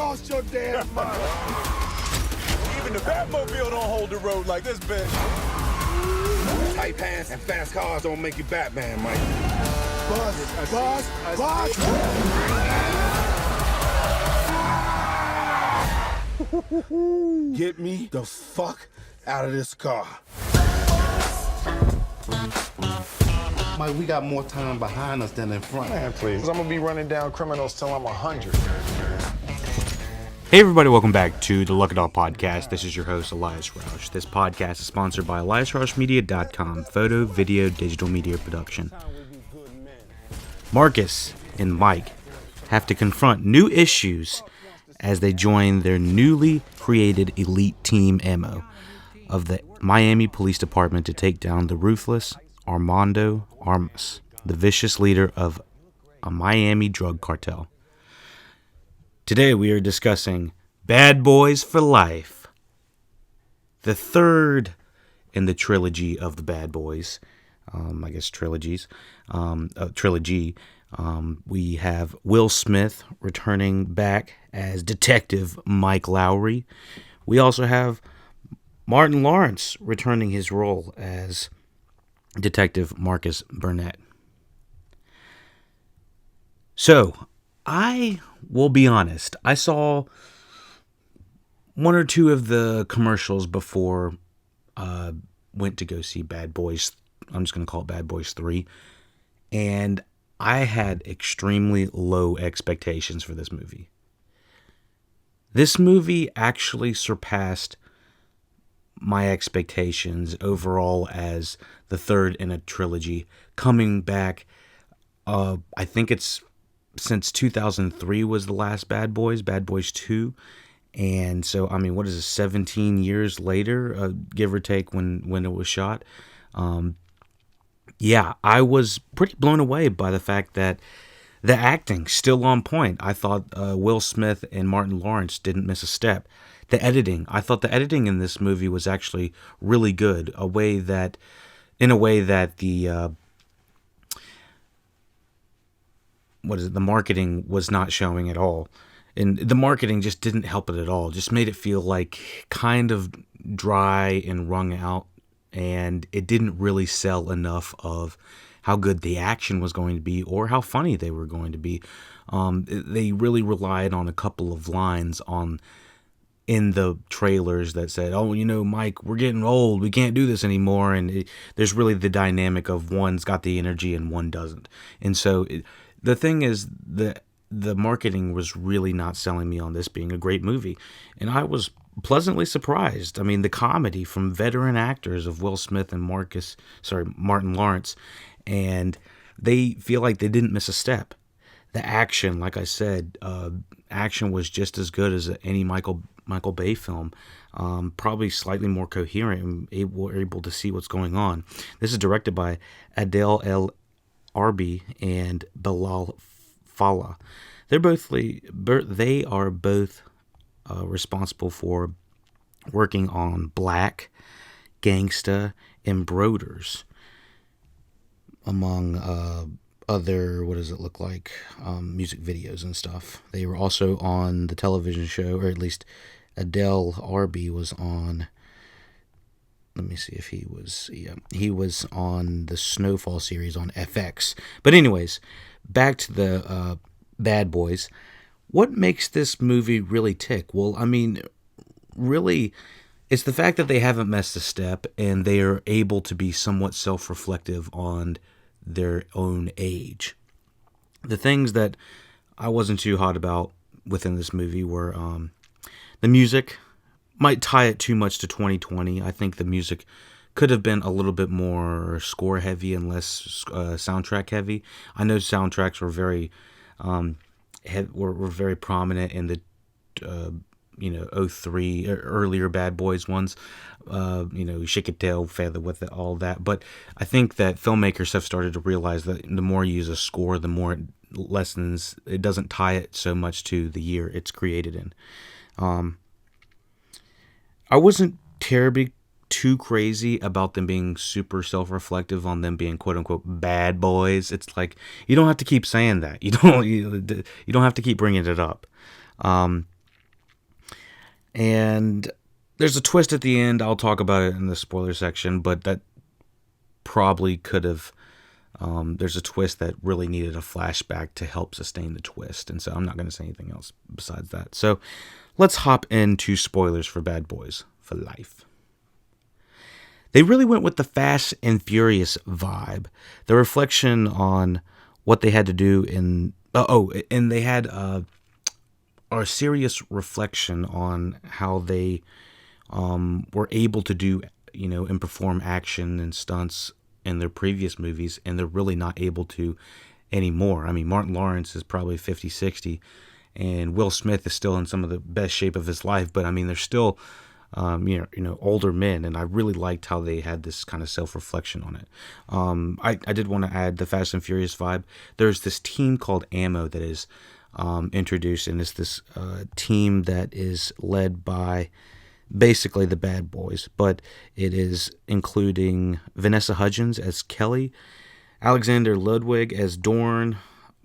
lost your damn mind. Even the Batmobile don't hold the road like this bitch. Tight pants and fast cars don't make you Batman, Mike. Buzz. Get me the fuck out of this car. Mike, we got more time behind us than in front. Man, please. I'm gonna be running down criminals till I'm 100. Hey everybody, welcome back to the LuckyDog Podcast. This is your host, Elias. This podcast is sponsored by EliasRoushMedia.com, photo, video, digital media production. Marcus and Mike have to confront new issues as they join their newly created elite team MO of the Miami Police Department to take down the ruthless Armando Armas, the vicious leader of a Miami drug cartel. Today we are discussing Bad Boys for Life, the third in the trilogy of the Bad Boys. Trilogy. We have Will Smith returning back as Detective Mike Lowry. We also have Martin Lawrence returning his role as Detective Marcus Burnett. So, I will be honest, I saw one or two of the commercials before I went to go see Bad Boys. I'm just going to call it Bad Boys 3. And I had extremely low expectations for this movie. This movie actually surpassed my expectations overall as the third in a trilogy, coming back, I think it's since 2003 was the last Bad Boys 2. And so, I mean, what is it, 17 years later, give or take when it was shot? Yeah, I was pretty blown away by the fact that the acting's still on point. I thought Will Smith and Martin Lawrence didn't miss a step. The editing, I thought the editing in this movie was actually really good. In a way that the the marketing was not showing at all. And the marketing just didn't help it at all. Just made it feel like kind of dry and wrung out. And it didn't really sell enough of how good the action was going to be or how funny they were going to be. They really relied on a couple of lines in the trailers that said, oh, Mike, we're getting old. We can't do this anymore. And there's really the dynamic of one's got the energy and one doesn't. And so the thing is, the marketing was really not selling me on this being a great movie. And I was pleasantly surprised. I mean, the comedy from veteran actors of Will Smith and Martin Lawrence, and they feel like they didn't miss a step. The action, like I said, action was just as good as any Michael Bay film, probably slightly more coherent and able to see what's going on. This is directed by Adel El Arbi and Bilal Fallah. They are both responsible for working on Black, Gangsta, and Broders, among other, music videos and stuff. They were also on the television show, or at least Adel Arbi was on, let me see if he was on the Snowfall series on FX. But anyways, back to the Bad Boys. What makes this movie really tick? Well, I mean, really, it's the fact that they haven't missed a step and they are able to be somewhat self-reflective on their own age. The things that I wasn't too hot about within this movie were the music. Might tie it too much to 2020. I think the music could have been a little bit more score heavy and less soundtrack heavy. I know soundtracks were very were very prominent in the 03 earlier Bad Boys ones. Shake It Tail, Feather with it, all that. But I think that filmmakers have started to realize that the more you use a score, the more it lessens. It doesn't tie it so much to the year it's created in. I wasn't terribly too crazy about them being super self-reflective on them being quote-unquote bad boys. It's like, you don't have to keep saying that. You don't have to keep bringing it up. And there's a twist at the end. I'll talk about it in the spoiler section, but that probably could have... there's a twist that really needed a flashback to help sustain the twist. And so I'm not going to say anything else besides that. So let's hop into spoilers for Bad Boys for Life. They really went with the Fast and Furious vibe. The reflection on what they had to do in... and they had a serious reflection on how they were able to do, and perform action and stunts in their previous movies, and they're really not able to anymore. I mean, Martin Lawrence is probably 50, 60, and Will Smith is still in some of the best shape of his life, but I mean, they're still... older men, and I really liked how they had this kind of self-reflection on it. I did want to add the Fast and Furious vibe. There's this team called Ammo that is introduced, and it's this team that is led by basically the Bad Boys, but it is including Vanessa Hudgens as Kelly, Alexander Ludwig as Dorn,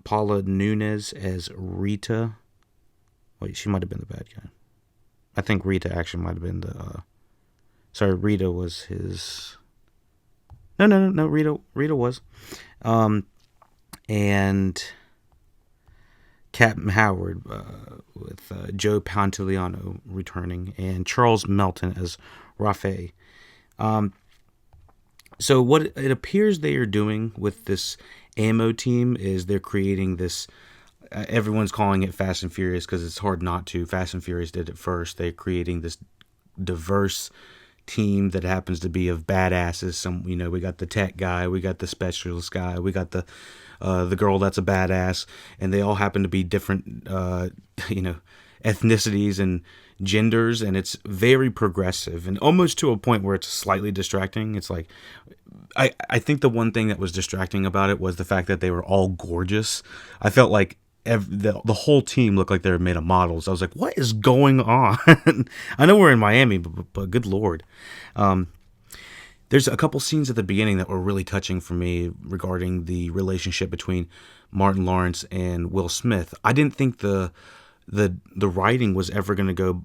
Paula Nunez as Rita. Wait, she might have been the bad guy. I think Rita actually might have been the... Rita was his... No, Rita was. And Captain Howard with Joe Pantoliano returning, and Charles Melton as Rafe. So what it appears they are doing with this Ammo team is they're creating this... everyone's calling it Fast and Furious because it's hard not to. Fast and Furious did it first. They're creating this diverse team that happens to be of badasses. We got the tech guy, we got the specialist guy, we got the girl that's a badass, and they all happen to be different, ethnicities and genders, and it's very progressive and almost to a point where it's slightly distracting. It's like, I think the one thing that was distracting about it was the fact that they were all gorgeous. I felt like the whole team looked like they were made of models. I was like, what is going on? I know we're in Miami, but good Lord. There's a couple scenes at the beginning that were really touching for me regarding the relationship between Martin Lawrence and Will Smith. I didn't think the writing was ever going to go,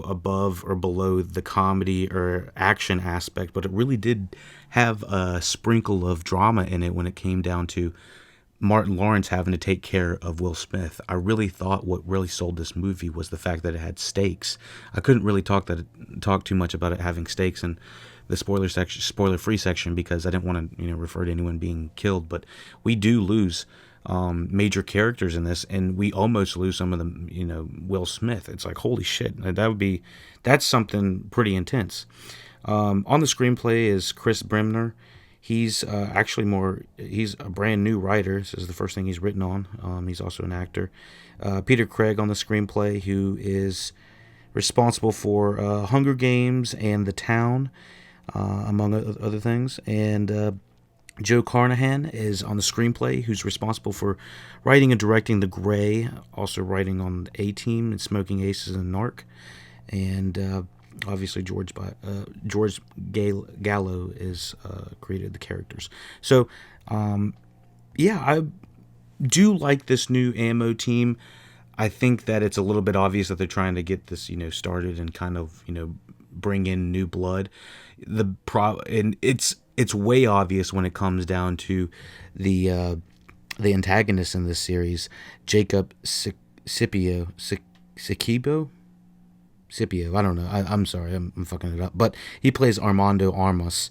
above or below the comedy or action aspect, but it really did have a sprinkle of drama in it when it came down to Martin Lawrence having to take care of Will Smith. I really thought what really sold this movie was the fact that it had stakes. I couldn't really talk too much about it having stakes in the spoiler-free section, because I didn't want to refer to anyone being killed. But we do lose major characters in this, and we almost lose some of them. Will Smith. It's like, holy shit, that's something pretty intense. On the screenplay is Chris Bremner. He's he's a brand new writer. This is the first thing he's written on. He's also an actor. Peter Craig on the screenplay, who is responsible for Hunger Games and The Town, among other things. And Joe Carnahan is on the screenplay, who's responsible for writing and directing The Grey, also writing on A-Team and Smoking Aces and Narc. And obviously George Gallo is created the characters. So I do like this new Ammo team. I think that it's a little bit obvious that they're trying to get this started and kind of bring in new blood. And it's way obvious when it comes down to the antagonist in this series, Jacob Scipio. I don't know. I'm sorry. I'm fucking it up. But he plays Armando Armas.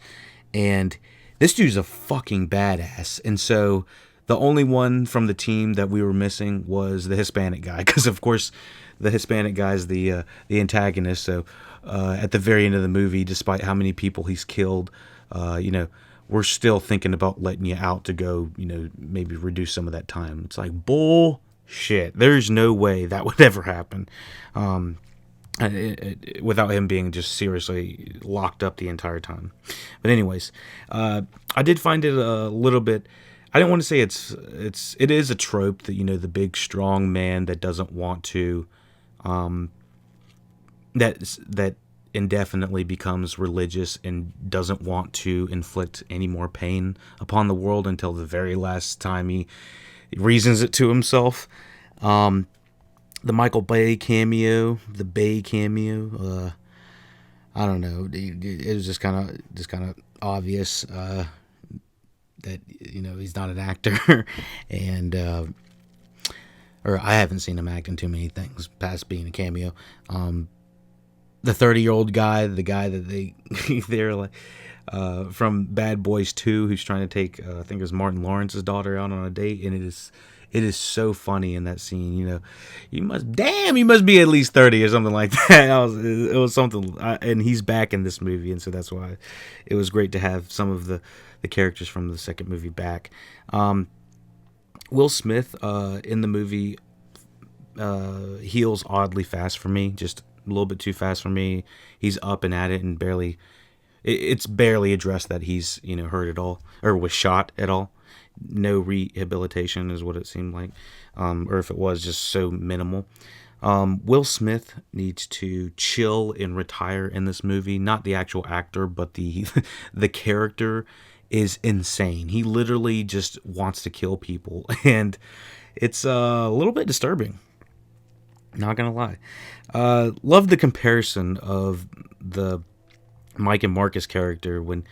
And this dude's a fucking badass. And so the only one from the team that we were missing was the Hispanic guy. Because, of course, the Hispanic guy is the antagonist. So at the very end of the movie, despite how many people he's killed, we're still thinking about letting you out to go, maybe reduce some of that time. It's like, bullshit. There's no way that would ever happen. Without him being just seriously locked up the entire time. But anyways, I did find it a little bit... I don't want to say it is a trope that, the big strong man that doesn't want to... that indefinitely becomes religious and doesn't want to inflict any more pain upon the world until the very last time he reasons it to himself. the Michael Bay cameo, I don't know. It was just kind of obvious that he's not an actor, and or I haven't seen him act in too many things past being a cameo. The 30-year-old guy, the guy that they're like from Bad Boys 2, who's trying to take I think it was Martin Lawrence's daughter out on a date, and it is so funny in that scene. You must be at least 30 or something like that. It was something, and he's back in this movie, and so that's why it was great to have some of the characters from the second movie back. Will Smith in the movie heals oddly fast for me, just a little bit too fast for me. He's up and at it, and it's barely addressed that he's hurt at all or was shot at all. No rehabilitation is what it seemed like, or if it was, just so minimal. Will Smith needs to chill and retire in this movie. Not the actual actor, but the character is insane. He literally just wants to kill people, and it's a little bit disturbing. Not gonna lie. Love the comparison of the Mike and Marcus character when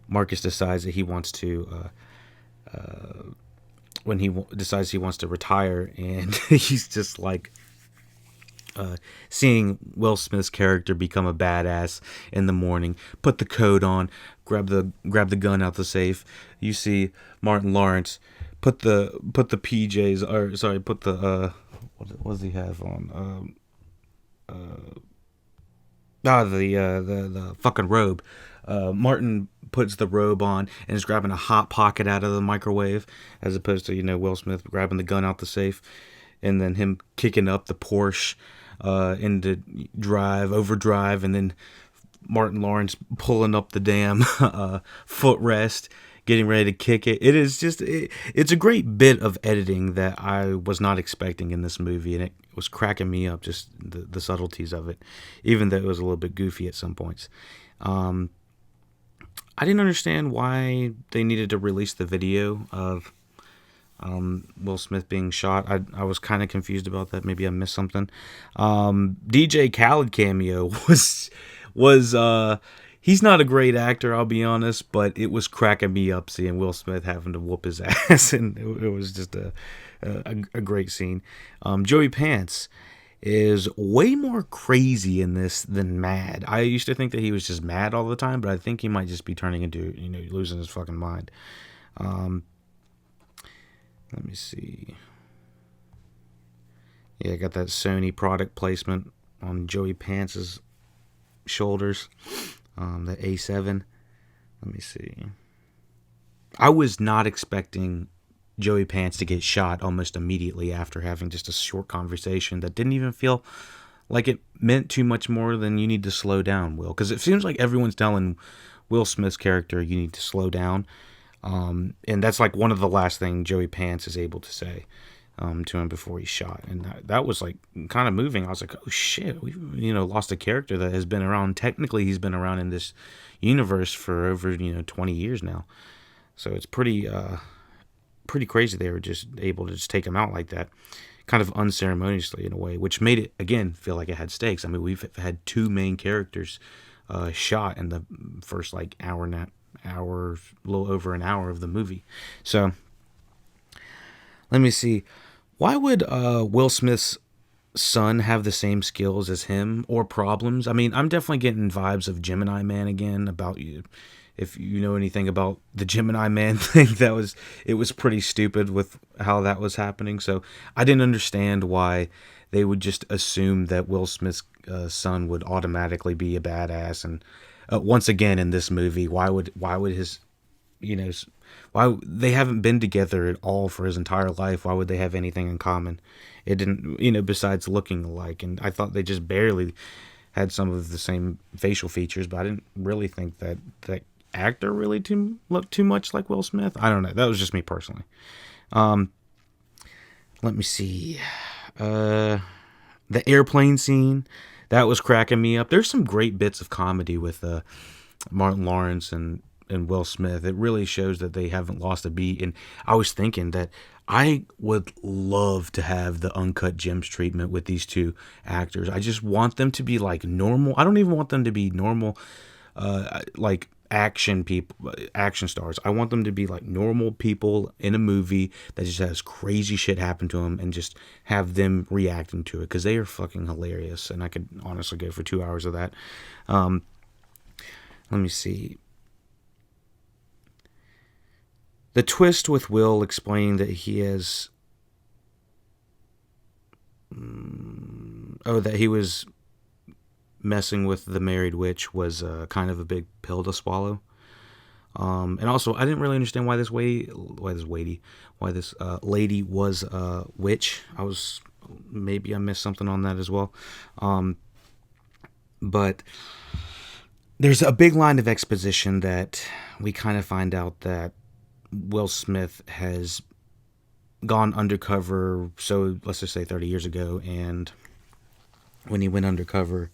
Marcus decides that he wants to decides he wants to retire, and he's just like seeing Will Smith's character become a badass in the morning, put the coat on, grab the gun out the safe. You see Martin Lawrence put the PJs, or sorry, put the what does he have on? The fucking robe. Martin puts the robe on and is grabbing a hot pocket out of the microwave, as opposed to Will Smith grabbing the gun out the safe, and then him kicking up the Porsche into overdrive, and then Martin Lawrence pulling up the damn footrest, getting ready to kick it. It is just it's a great bit of editing that I was not expecting in this movie, and it was cracking me up, just the subtleties of it, even though it was a little bit goofy at some points. I didn't understand why they needed to release the video of Will Smith being shot. I was kind of confused about that. Maybe I missed something. DJ Khaled cameo was he's not a great actor, I'll be honest, but it was cracking me up seeing Will Smith having to whoop his ass, and it was just a great scene. Joey Pants is way more crazy in this than mad. I used to think that he was just mad all the time, but I think he might just be turning into, losing his fucking mind. Let me see. Yeah, I got that Sony product placement on Joey Pants' shoulders. The A7. Let me see. I was not expecting Joey Pants to get shot almost immediately after having just a short conversation that didn't even feel like it meant too much more than you need to slow down, Will. Because it seems like everyone's telling Will Smith's character you need to slow down. And that's like one of the last things Joey Pants is able to say to him before he's shot. And that was like kind of moving. I was like, oh shit, we've lost a character that has been around. Technically, he's been around in this universe for over 20 years now. So it's pretty crazy they were just able to just take him out like that, kind of unceremoniously in a way, which made it, again, feel like it had stakes. I mean, we've had two main characters shot in the first like a little over an hour of the movie. So let me see. Why would Will Smith's son have the same skills as him or problems? I mean, I'm definitely getting vibes of Gemini Man again. About you, if you know anything about the Gemini Man thing, it was pretty stupid with how that was happening. So I didn't understand why they would just assume that Will Smith's son would automatically be a badass. And once again in this movie, why would his why they haven't been together at all for his entire life? Why would they have anything in common? It didn't, besides looking alike. And I thought they just barely had some of the same facial features, but I didn't really think that actor really looked too much like Will Smith. I don't know. That was just me personally. Let me see. The airplane scene, that was cracking me up. There's some great bits of comedy with Martin Lawrence and Will Smith. It really shows that they haven't lost a beat. And I was thinking that I would love to have the Uncut Gems treatment with these two actors. I just want them to be like normal. I don't even want them to be normal, like action stars. I want them to be like normal people in a movie that just has crazy shit happen to them and just have them reacting to it because they are fucking hilarious. And I could honestly go for 2 hours of that. Let me see. The twist with Will explaining that he has... that he was messing with the married witch was kind of a big pill to swallow. And also, I didn't really understand why this lady was a witch. Maybe I missed something on that as well. But there's a big line of exposition that we kind of find out that Will Smith has gone undercover, so let's just say 30 years ago, and when he went undercover,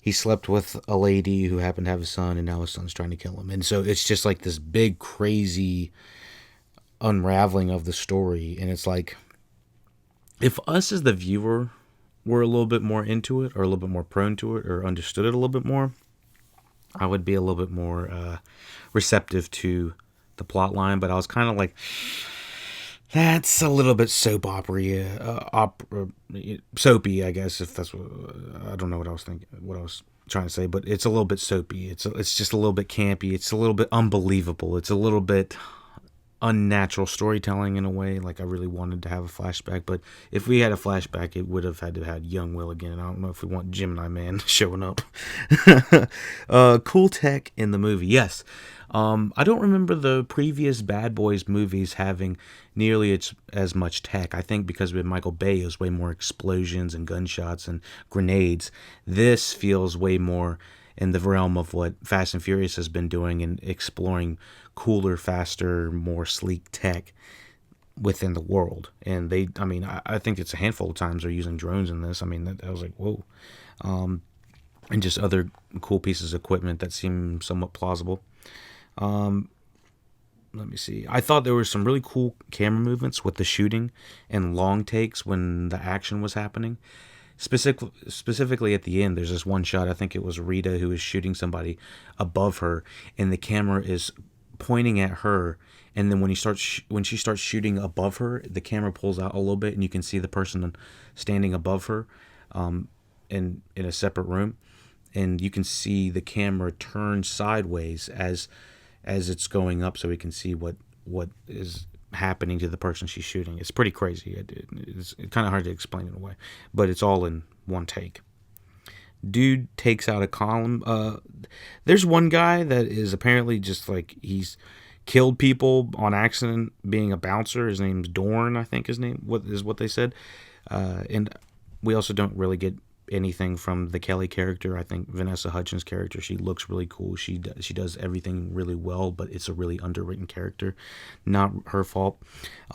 he slept with a lady who happened to have a son, and now his son's trying to kill him. And so it's just like this big, crazy unraveling of the story, and it's like, if us as the viewer were a little bit more into it, or a little bit more prone to it, or understood it a little bit more, I would be a little bit more receptive to the plot line. But I was kind of like, that's a little bit soap opera, soapy, I guess, if that's what, I don't know what I was thinking, what I was trying to say, but it's a little bit soapy. It's just a little bit campy. It's a little bit unbelievable. It's a little bit unnatural storytelling in a way. Like, I really wanted to have a flashback, but if we had a flashback, it would have had to have had young Will again. And I don't know if we want Gemini Man showing up. Cool tech in the movie, yes. I don't remember the previous Bad Boys movies having nearly as much tech. I think because with Michael Bay, it was way more explosions and gunshots and grenades. This feels way more in the realm of what Fast and Furious has been doing and exploring cooler, faster, more sleek tech within the world. And I think it's a handful of times they're using drones in this. I mean, that was like, whoa. And just other cool pieces of equipment that seem somewhat plausible. Let me see. I thought there were some really cool camera movements with the shooting and long takes when the action was happening. Specifically at the end, there's this one shot, I think it was Rita who is shooting somebody above her, and the camera is pointing at her, and then when she starts shooting above her, the camera pulls out a little bit, and you can see the person standing above her in a separate room, and you can see the camera turn sideways as it's going up, so we can see what is happening to the person she's shooting. It's pretty crazy. It's kind of hard to explain in a way, but it's all in one take. Dude takes out a column. There's one guy that is apparently just like, he's killed people on accident being a bouncer. His name's Dorn, I think what they said. And we also don't really get anything from the Kelly character. I think Vanessa Hudgens' character, she looks really cool. She does everything really well, but it's a really underwritten character. Not her fault.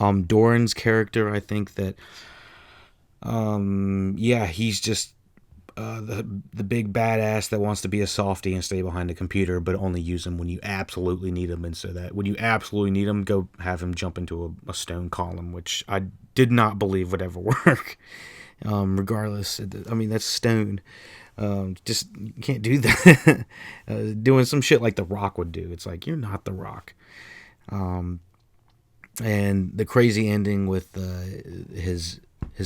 Doran's character, I think that he's just the big badass that wants to be a softie and stay behind a computer, but only use him when you absolutely need him. And so that when you absolutely need him, go have him jump into a stone column, which I did not believe would ever work. Regardless, I mean, that's stone. Just can't do that. Doing some shit like The Rock would do. It's like, you're not The Rock. And the crazy ending with his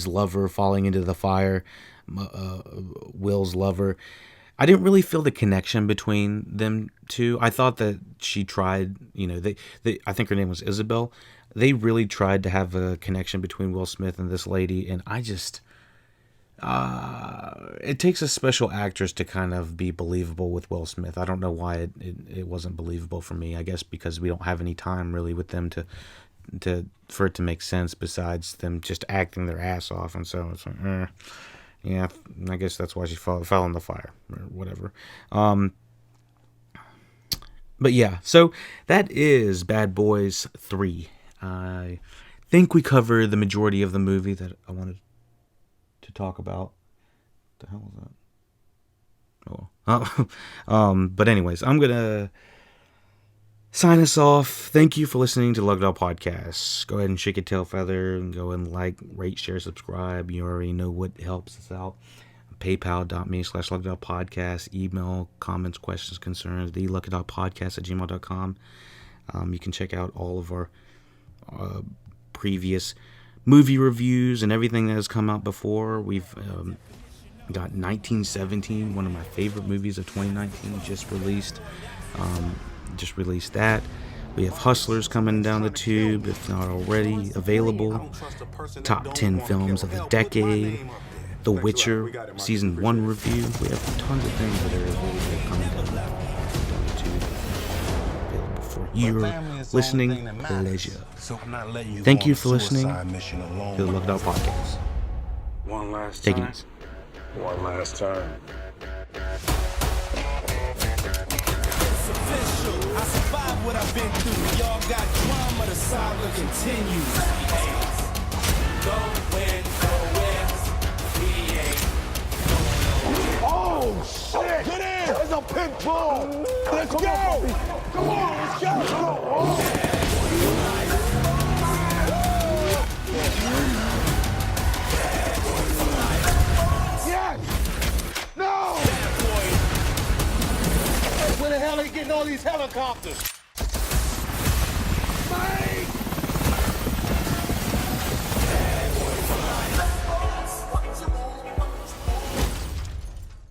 lover falling into the fire, Will's lover. I didn't really feel the connection between them two. I thought that she tried, I think her name was Isabel. They really tried to have a connection between Will Smith and this lady, and I just... it takes a special actress to kind of be believable with Will Smith. I don't know why it wasn't believable for me. I guess because we don't have any time really with them for it to make sense, besides them just acting their ass off. And so it's like, yeah, I guess that's why she fell in the fire or whatever. But yeah, so that is Bad Boys 3. I think we covered the majority of the movie that I wanted to talk about. What the hell was that? Oh. But anyways, I'm gonna sign us off. Thank you for listening to LuckyDog Podcast. Go ahead and shake your tail feather and go and like, rate, share, subscribe. You already know what helps us out. PayPal.me/LuckyDog Podcast. Email, comments, questions, concerns. TheLuckyDogPodcast@gmail.com. You can check out all of our previous movie reviews and everything that has come out before. We've got 1917, one of my favorite movies of 2019, just released. That. We have Hustlers coming down the tube, if not already available. Top 10 films of the decade. The Witcher Season 1 review. We have tons of things that are available coming down the tube. Available for your listening pleasure. Thank you for listening to the LuckyDog Podcast. One last Take time. it easy. One last time. Official. I survived what I've been through. Y'all got drama, the saga continues. Nowhere, we ain't. Oh, shit! Get in! It's a pit bull! Let's go! Come on, let's go! Yes! No! Where the hell are you getting all these helicopters? Mike!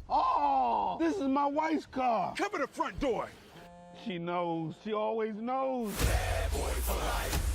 Oh! This is my wife's car. Cover the front door. She knows. She always knows. Bad boy for life.